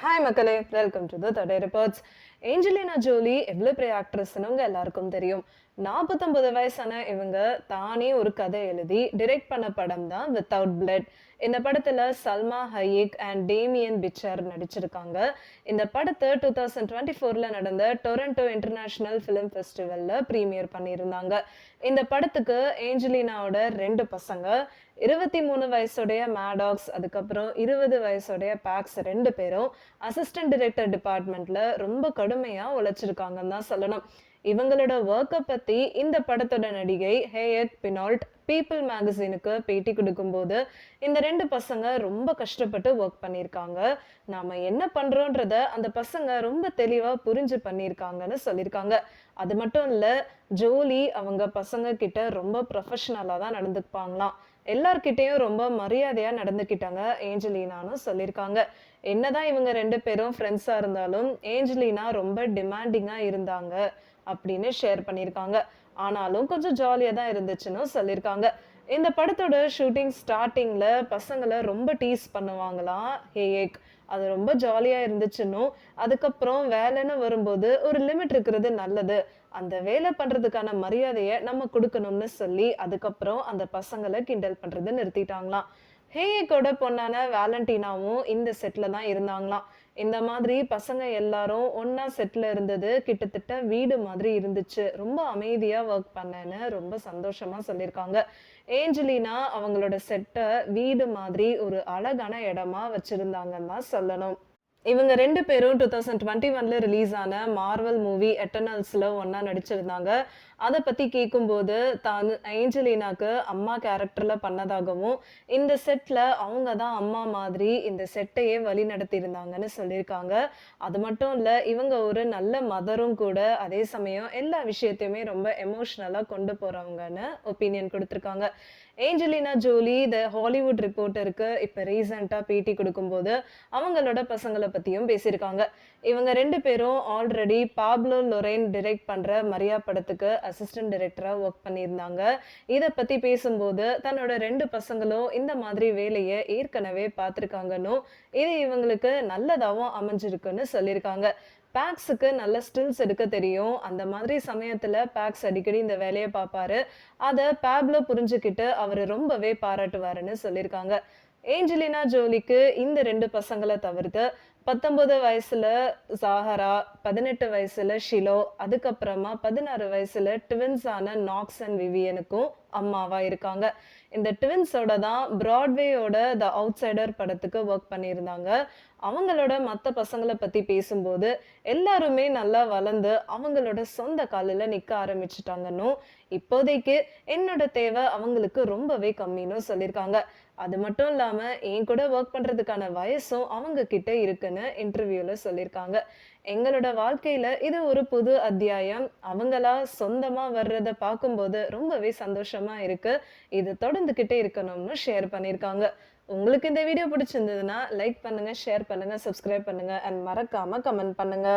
Hi மக்களே, welcome to the today reports. Angelina Jolie எவ்வளோ பெரிய ஆக்ட்ரஸ்னு உங்க எல்லாருக்கும் தெரியும். 49 வயசான இவங்க தானே ஒரு கதை எழுதி டிரெக்ட் பண்ண படம் தான் வித்தவுட் பிளட். இந்த படத்துல சல்மா ஹையக் அண்ட் டேமியன் பிச்சர் நடிச்சிருக்காங்க. இந்த படத்தை 2024ல நடந்த டொரண்டோ இன்டர்நேஷனல் ஃபிலிம் ஃபெஸ்டிவல்ல ப்ரீமியர் பண்ணியிருந்தாங்க. இந்த படத்துக்கு ஏஞ்சலினாவோட 2 பசங்க, 23 வயசுடைய மேடாக்ஸ், அதுக்கப்புறம் 20 வயசுடைய பேக்ஸ் 2 பேரும் அசிஸ்டன்ட் டைரக்டர் டிபார்ட்மெண்ட்ல ரொம்ப கடுமையா உழைச்சிருக்காங்கன்னு தான் சொல்லணும். இவங்களோட ஒர்க்கை பத்தி இந்த படத்தோட நடிகை ஹேயட் பினால்ட் பீப்புள் மேகசினுக்கு பேட்டி கொடுக்கும்போது, இந்த 2 பசங்க ரொம்ப கஷ்டப்பட்டு ஒர்க் பண்ணியிருக்காங்க. நாம என்ன பண்றோன்றத அந்த பசங்க ரொம்ப தெளிவா புரிஞ்சு பண்ணியிருக்காங்கன்னு சொல்லியிருக்காங்க. அது மட்டும் இல்ல, ஜோலி அவங்க பசங்க கிட்ட ரொம்ப ப்ரொஃபஷனலா தான் நடந்துப்பாங்களாம். எல்லார்கிட்டையும் ரொம்ப மரியாதையா நடந்துக்கிட்டாங்க ஏஞ்சலினான்னு சொல்லியிருக்காங்க. என்னதான் இவங்க 2 பேரும் ஃப்ரெண்ட்ஸா இருந்தாலும் ஏஞ்சலினா ரொம்ப டிமாண்டிங்கா இருந்தாங்க அப்படின்னு ஷேர் பண்ணியிருக்காங்க. ஆனாலும் கொஞ்சம் ஜாலியா தான் இருந்துச்சுன்னு சொல்லியிருக்காங்க. இந்த படத்தோட ஷூட்டிங் ஸ்டார்டிங்ல பசங்களை ரொம்ப டீஸ் பண்ணுவாங்களாம் ஹேயக். அது ரொம்ப ஜாலியா இருந்துச்சுன்னும், அதுக்கப்புறம் வேலைன்னு வரும்போது ஒரு லிமிட் இருக்கிறது நல்லது, அந்த வேலை பண்றதுக்கான மரியாதையை நம்ம கொடுக்கணும்னு சொல்லி அதுக்கப்புறம் அந்த பசங்களை கிண்டல் பண்றதை நிறுத்திட்டாங்களாம். ஹேயக்கோட பொண்ணான வேலண்டினாவும் இந்த செட்ல தான் இருந்தாங்களாம். இந்த மாதிரி பசங்க எல்லாரும் ஒன்னா செட்ல இருந்தது கிட்டத்தட்ட வீடு மாதிரி இருந்துச்சு, ரொம்ப அமைதியா ஒர்க் பண்ணேன்னு ரொம்ப சந்தோஷமா சொல்லியிருக்காங்க. ஏஞ்சலினா அவங்களோட செட்டை வீடு மாதிரி ஒரு அழகான இடமா வச்சிருந்தாங்கன்னு தான் சொல்லணும். இவங்க 2 பேரும் 2021ல ரிலீஸ் ஆன மார்வல் மூவி எட்டர்னல்ஸ்ல ஒண்ணா நடிச்சிருந்தாங்க. அத பத்தி கேட்கும்போது, தான் ஏஞ்சலினாக்கு அம்மா கேரக்டர்ல பண்ணதாகவும், இந்த செட்ல அவங்க தான் அம்மா மாதிரி இந்த செட்டையே வழி நடத்தியிருந்தாங்கன்னு சொல்லியிருக்காங்க. அது மட்டும் இல்ல, இவங்க ஒரு நல்ல மதரும் கூட, அதே சமயம் எல்லா விஷயத்தையுமே ரொம்ப எமோஷனலா கொண்டு போறவங்கன்னு ஒப்பீனியன் கொடுத்திருக்காங்க. ஏஞ்சலினா ஜோலி த ஹாலிவுட் ரிப்போர்ட்டருக்கு இப்ப ரீசெண்டா பேட்டி கொடுக்கும்போது அவங்களோட பசங்களை பத்தியும் பேசியிருக்காங்க. இவங்க 2 பேரும் ஆல்ரெடி பாப்லோ லொரேன் டைரக்ட் பண்ற மரியா படத்துக்கு அசிஸ்டன்ட் டைரக்டரா ஒர்க் பண்ணியிருந்தாங்க. இதை பத்தி பேசும்போது தன்னோட 2 பசங்களும் இந்த மாதிரி வேலையை ஏற்கனவே பார்த்துருக்காங்கன்னு, இது இவங்களுக்கு நல்லதாகவும் அமைஞ்சிருக்குன்னு சொல்லியிருக்காங்க. பேக்ஸுக்கு நல்ல ஸ்டில்ஸ் எடுக்க தெரியும். அந்த மாதிரி சமயத்துல பேக்ஸ் அடிக்கடி இந்த வேலையை பார்ப்பாரு. அதை பேப்லோ புரிஞ்சுக்கிட்டு அவரு ரொம்பவே பாராட்டுவாருன்னு சொல்லியிருக்காங்க. ஏஞ்சலினா ஜோலிக்கு இந்த 2 பசங்களை தவிர்த்து 19 வயசுல சாஹரா, 18 வயசுல ஷிலோ, அதுக்கப்புறமா 16 வயசுல ட்வின்ஸான நாக்ஸ் அண்ட் விவியனுக்கும் அம்மாவா இருக்காங்க. இந்த ட்வின்ஸோட தான் பிராட்வேயோட த அவுட்சைடர் படத்துக்கு ஒர்க் பண்ணியிருந்தாங்க. அவங்களோட மற்ற பசங்களை பத்தி பேசும்போது, எல்லாருமே நல்லா வளர்ந்து அவங்களோட சொந்த காலில் நிற்க ஆரம்பிச்சுட்டாங்கன்னு, இப்போதைக்கு என்னோட தேவை அவங்களுக்கு ரொம்பவே கம்மின்னு சொல்லியிருக்காங்க. அது மட்டும் இல்லாம என் கூட ஒர்க் பண்றதுக்கான வயசும் அவங்க கிட்ட இருக்குன்னு இன்டர்வியூல சொல்லியிருக்காங்க. எங்களோட வாழ்க்கையில இது ஒரு புது அத்தியாயம். அவங்களா சொந்தமா வர்றத பார்க்கும்போது ரொம்பவே சந்தோஷமா இருக்கு. இது தொடர்ந்துகிட்டே இருக்கணும்னு ஷேர் பண்ணியிருக்காங்க. உங்களுக்கு இந்த வீடியோ பிடிச்சிருந்ததுன்னா லைக் பண்ணுங்க, ஷேர் பண்ணுங்க, சப்ஸ்கிரைப் பண்ணுங்க அண்ட் மறக்காம கமெண்ட் பண்ணுங்க.